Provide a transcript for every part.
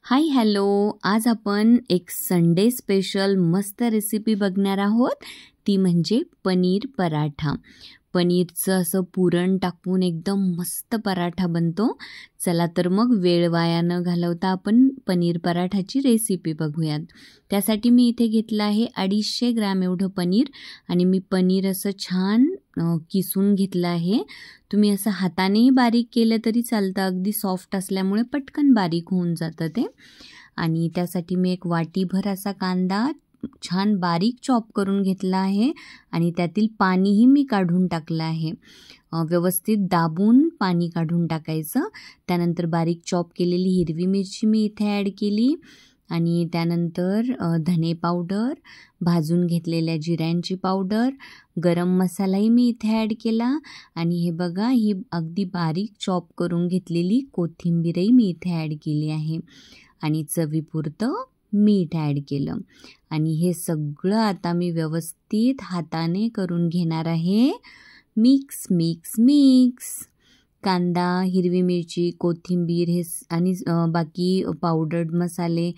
Hi hello, आज आपण एक संडे स्पेशल मस्त रेसिपी बघणार आहोत. ती म्हणजे पनीर पराठा. पनीरचं असं पुरण टाकून एकदम मस्त पराठा बनतो. चला तर मग वेळ वाया न घालवता आपण पनीर पराठाची रेसिपी बघूयात. त्यासाठी मी इथे घेतलं आहे 250 ग्रॅम एवढं पनीर आणि मी पनीर असं छान किसून घेतलं आहे. तुम्ही असं हातानेही बारीक केलं तरी चालतं, अगदी सॉफ्ट असल्यामुळे पटकन बारीक होऊन जातं ते. आणि त्यासाठी मी एक वाटीभर असा कांदा छान बारीक चॉप करून घेतला आहे आणि त्यातील पाणीही मी काढून टाकलं आहे. व्यवस्थित दाबून पाणी काढून टाकायचं. त्यानंतर बारीक चॉप केलेली हिरवी मिरची मी इथे ॲड केली आणि त्यानंतर धने पावडर, भाजून घेतलेल्या जिऱ्यांची पावडर, गरम मसालाही मी इथे ॲड केला आणि हे बघा ही अगदी बारीक चॉप करून घेतलेली कोथिंबीरही मी इथे ॲड केली आहे आणि चवीपुरतं मीठ ॲड केलं. आणि हे सगळं आता मी व्यवस्थित हाताने करून घेणार आहे. Mix mix mix. कांदा, हिरवी मिरची, कोथिंबीर हे आणि बाकी पावडर्ड मसाले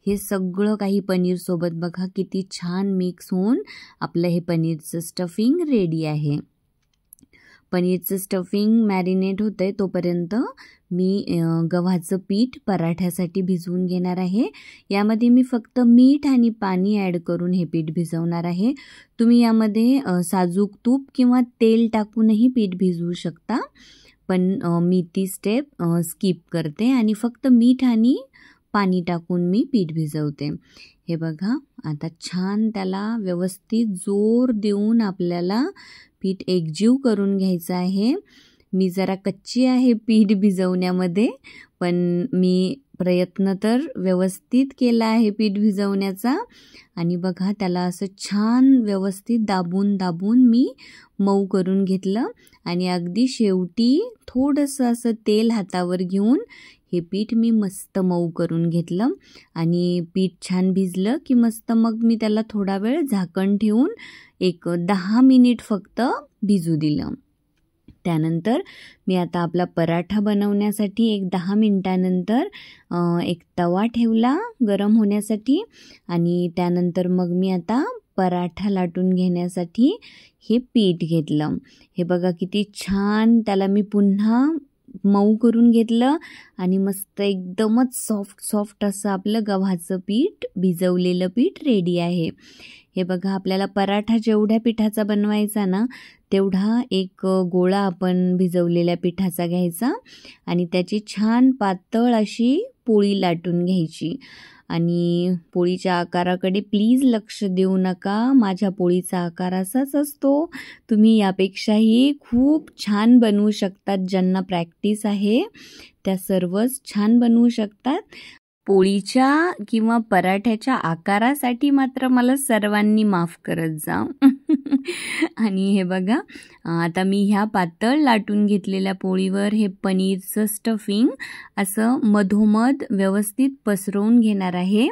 हे सगळं काही पनीरसोबत बघा किती छान मिक्स होऊन आपलं हे पनीरचं स्टफिंग रेडी आहे. पनीरचं स्टफिंग मॅरिनेट होतं आहे तोपर्यंत मी गव्हाचं पीठ पराठ्यासाठी भिजवून घेणार आहे. यामध्ये मी फक्त मीठ आणि पाणी ॲड करून हे पीठ भिजवणार आहे. तुम्ही यामध्ये साजूक तूप किंवा तेल टाकूनही पीठ भिजवू शकता, पण मी ती स्टेप स्किप करते आणि फक्त मीठ आणि पाणी टाकून मी पीठ भिजवते. हे बघा आता छान त्याला व्यवस्थित जोर देऊन आपल्याला पीठ एकजीव करून घ्यायचं आहे. मी जरा कच्ची आहे पीठ भिजवण्यामध्ये, पण मी प्रयत्न तर व्यवस्थित केला आहे पीठ भिजवण्याचा. आणि बघा त्याला असं छान व्यवस्थित दाबून दाबून मी मऊ करून घेतलं आणि अगदी शेवटी थोडंसं असं तेल हातावर घेऊन हे पीठ मी मस्त मऊ करून घेतलं. आणि पीठ छान भिजलं की मस्त मग मी त्याला थोडा वेळ झाकण ठेवून एक 10 मिनिट फक्त भिजू दिलं. त्यानंतर मी आता आपला पराठा बनवण्यासाठी एक 10 मिनिटानंतर एक तवा ठेवला गरम होण्यासाठी आणि त्यानंतर मग मी आता पराठा लाटून घेण्यासाठी हे पीठ घेतलं. हे बघा किती छान त्याला मी पुन्हा मऊ करून घेतलं आणि मस्त एकदमच सॉफ्ट असं आपलं गव्हाचं पीठ, भिजवलेलं पीठ रेडी आहे. हे बघा आपल्याला पराठा जेवढ्या पिठाचा बनवायचा ना तेवढा एक गोळा आपण भिजवलेल्या पिठाचा घ्यायचा आणि त्याची छान पातळ अशी पोळी लाटून घ्यायची. आणि पोळीच्या आकाराकडे प्लीज लक्ष देऊ नका, माझ्या पोळीचा आकार असाच असतो. तुम्ही यापेक्षाही खूप छान बनवू शकतात. ज्यांना प्रॅक्टिस आहे त्या सर्वच छान बनवू शकतात. पोळीच्या किंवा पराठ्याच्या आकारासाठी मात्र मला सर्वांनी माफ करत जा. आणि हे बघा आता मी ह्या पातळ लाटून घेतलेल्या पोळीवर हे पनीरचं स्टफिंग असं मधोमध व्यवस्थित पसरवून घेणार आहे.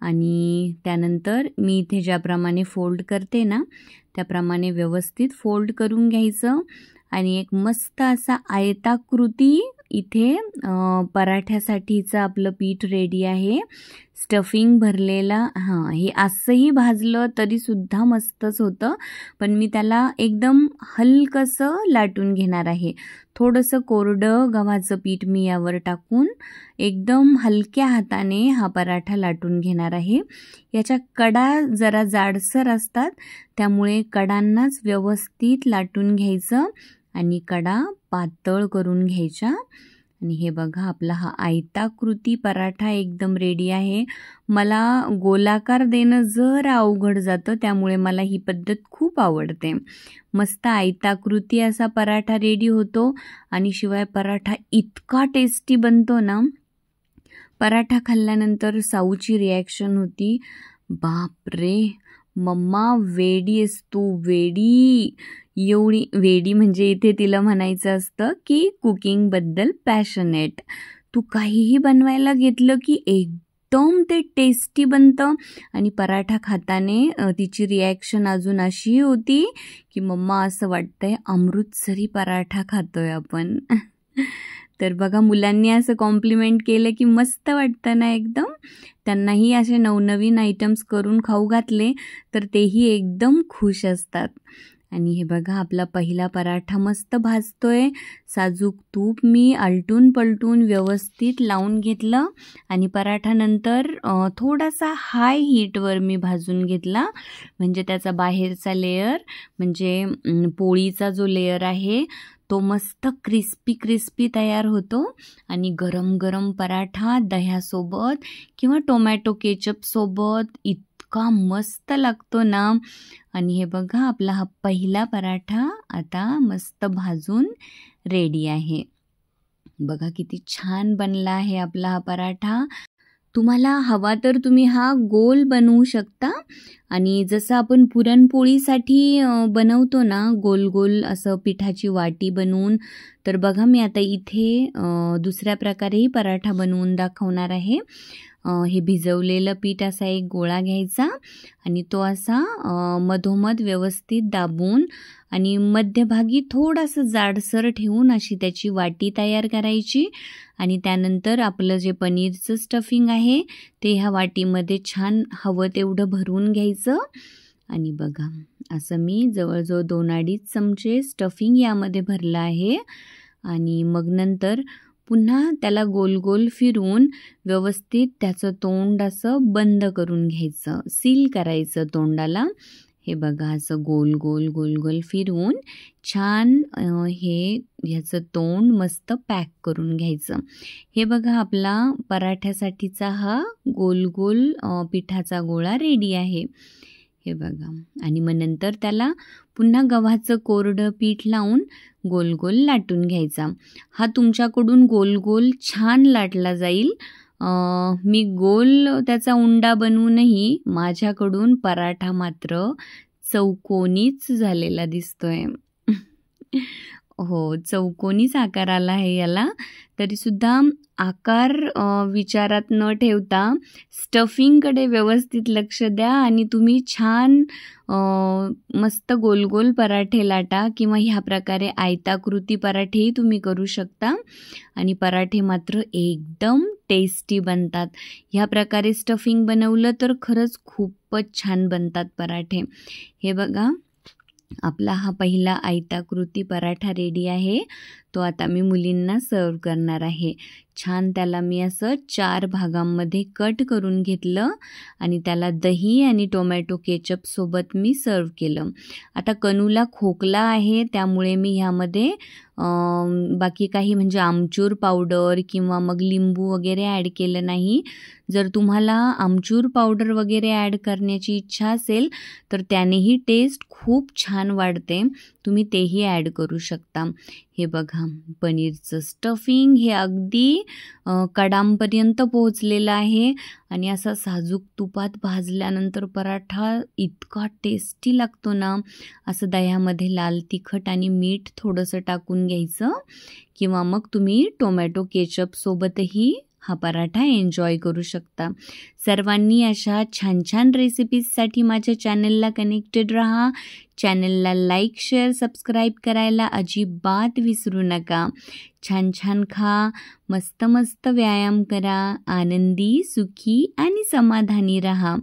आणि त्यानंतर मी इथे ज्याप्रमाणे फोल्ड करते ना त्याप्रमाणे व्यवस्थित फोल्ड करून घ्यायचं आणि एक मस्त असा आयताकृती इथे पराठ्यासाठीचं आपलं पीठ रेडी आहे. स्टफिंग भरलेला. हे असंही भाजलं तरीसुद्धा मस्तच होतं, पण मी त्याला एकदम हलकंसं लाटून घेणार आहे. थोडंसं कोरडं गव्हाचं पीठ मी यावर टाकून एकदम हलक्या हाताने हा पराठा लाटून घेणार आहे. याच्या कडा जरा जाडसर असतात त्यामुळे कडांनाच व्यवस्थित लाटून घ्यायचं आणि कडा पातळ करून घ्यायच्या. आणि हे बघा आपला हा आयताकृती पराठा एकदम रेडी आहे. मला गोलाकार देणं जरा अवघड जातं त्यामुळे मला ही पद्धत खूप आवडते. मस्त आयताकृती असा पराठा रेडी होतो आणि शिवाय पराठा इतका टेस्टी बनतो ना. पराठा खाल्ल्यानंतर साऊची रिॲक्शन होती, बापरे मम्मा वेडी आहेस तू, वेडी. एवढी वेडी म्हणजे इथे तिला म्हणायचं असतं की कुकिंगबद्दल पॅशनेट. तू काहीही बनवायला घेतलं की एकदम ते टेस्टी बनतं. आणि पराठा खाताने तिची रिॲक्शन अजून अशी होती की मम्मा असं वाटतंय अमृतसरी पराठा खातोय आपण. तर बघा, मुलांनी असं कॉम्प्लिमेंट केलं की मस्त वाटतं ना एकदम. त्यांनाही असे नवनवीन आयटम्स करून खाऊ घातले तर तेही एकदम खुश असतात. आणि हे बघा, आपला पहिला पराठा मस्त भाजतोय. साजूक तूप मी आलटून पलटून व्यवस्थित लावून घेतलं आणि पराठा नंतर थोडासा हाय हीटवर मी भाजून घेतला, म्हणजे त्याचा बाहेरचा लेयर म्हणजे पोळीचा जो लेयर आहे तो मस्त क्रिस्पी तयार होतो. आणि गरम गरम पराठा दह्यासोबत किंवा टोमॅटो केचपसोबत इतका मस्त लागतो ना. आणि हे बघा, आपला हा पहिला पराठा आता मस्त भाजून रेडी आहे. बघा किती छान बनला आहे आपला हा पराठा. तुम्हाला हवा तर तुम्ही हा गोल बनवू शकता. आणि जसं आपण पुरणपोळीसाठी बनवतो ना गोल गोल असं पिठाची वाटी बनवून, तर बघा मी आता इथे दुसऱ्या प्रकारेही पराठा बनवून दाखवणार आहे. हे भिजवलेलं पीठ असा एक गोळा घ्यायचा आणि तो असा मधोमध व्यवस्थित दाबून आणि मध्यभागी थोडंसं जाडसर ठेवून अशी त्याची वाटी तयार करायची. आणि त्यानंतर आपलं जे पनीरचं स्टफिंग आहे ते ह्या वाटीमध्ये छान हवं तेवढं भरून घ्यायचं. आणि बघा, असं मी जवळजवळ 2-2.5 चमचे स्टफिंग यामध्ये भरलं आहे. आणि मग नंतर पुन्हा त्याला गोल गोल फिरवून व्यवस्थित त्याचं तोंड असं बंद करून घ्यायचं, सील करायचं तोंडाला. हे बघा, असं गोल गोल गोल गोल फिरवून छान ह्याचं तोंड मस्त पॅक करून घ्यायचं. हे बघा, आपला पराठ्यासाठीचा हा गोल गोल पिठाचा गोळा रेडी आहे. हे बघा, आणि मग नंतर त्याला पुन्हा गव्हाचं कोरडं पीठ लावून गोल गोल लाटून घ्यायचा. हा तुमच्याकडून गोल गोल छान लाटला जाईल. मी गोल त्याचा उंडा बनवूनही माझ्याकडून पराठा मात्र चौकोनीच झालेला दिसतोय. हो, चौकोनीच आकार आला आहे याला. तरीसुद्धा आकार विचारात न ठेवता स्टफिंगकडे व्यवस्थित लक्ष द्या आणि तुम्ही छान मस्त गोल गोल पराठे लाटा किंवा ह्या प्रकारे आयताकृती पराठेही तुम्ही करू शकता. आणि पराठे मात्र एकदम टेस्टी बनतात. ह्या प्रकारे स्टफिंग बनवलं तर खरंच खूपच छान बनतात पराठे. हे बघा, आपला हा पहिला आयताकृती पराठा रेडी आहे. तो आता मी मुलींना सर्व करणार आहे. छान त्याला मी असं 4 भागांमध्ये कट करून घेतलं आणि त्याला दही आणि टोमॅटो केचपसोबत मी सर्व केलं. आता कनूला खोकला आहे त्यामुळे मी ह्यामध्ये बाकी काही म्हणजे आमचूर पावडर किंवा मग लिंबू वगैरे ॲड केलं नाही. जर तुम्हाला आमचूर पावडर वगैरे ॲड करण्याची इच्छा असेल तर त्यानेही टेस्ट खूप छान वाढते, तुम्ही तेही ॲड करू शकता. हे बघा, पनीरचं स्टफिंग हे अगदी कडांपर्यंत पोहोचलेलं आहे आणि असा साजूक तुपात भाजल्यानंतर पराठा इतका टेस्टी लागतो ना. असं दह्यामध्ये लाल तिखट आणि मीठ थोडंसं टाकून घ्यायचं किंवा मग तुम्ही टोमॅटो केचपसोबतही हा पराठा एन्जॉय करू शकता. सर्वांनी अशा छान छान रेसिपीजसाठी माझ्या चॅनलला कनेक्टेड राहा. चॅनलला लाईक, शेअर, सबस्क्राईब करायला अजिबात विसरू नका. छान छान खा, मस्त मस्त व्यायाम करा, आनंदी, सुखी आणि समाधानी राहा.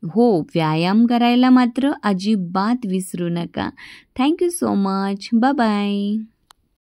हो, व्यायाम करायला मात्र अजिबात विसरू नका. Thank you so much. Bye bye.